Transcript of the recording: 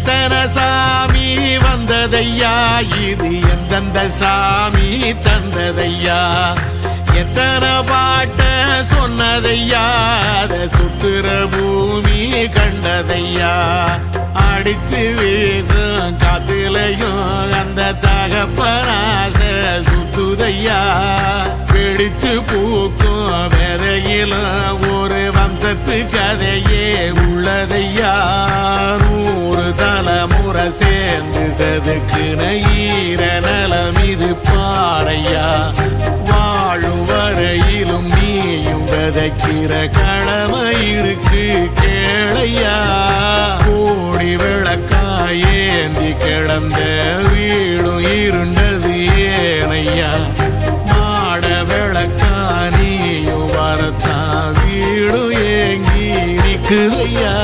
எத்தனை சாமி வந்ததையா, இது எந்தெந்த சாமி தந்ததையா, எத்தனை பாட்ட சொன்னதையா, அத சுத்துற பூமி கண்டதையா, அடிச்சு வீசும் காத்துலையும் அந்த தகப்பனாச சுத்துதையா, பிடிச்சு பூக்கும் விதையிலும் ஒரு வம்சத்து கதையே உள்ளதையா, 100 தலைமுறை சேர்ந்து செதுக்குன ஈர நலம் இது பாறையா, வாழும் வரையிலும் நீயும் விதைக்கிற கடமை இருக்கு கேளையா, கோடி விளக்காயேந்தி கிடந்த வீடும் இருண்டது ஏனையா, மாட விளக்கா நீயும் வரத்தான் வீடும் ஏங்கி நிக்குதையா.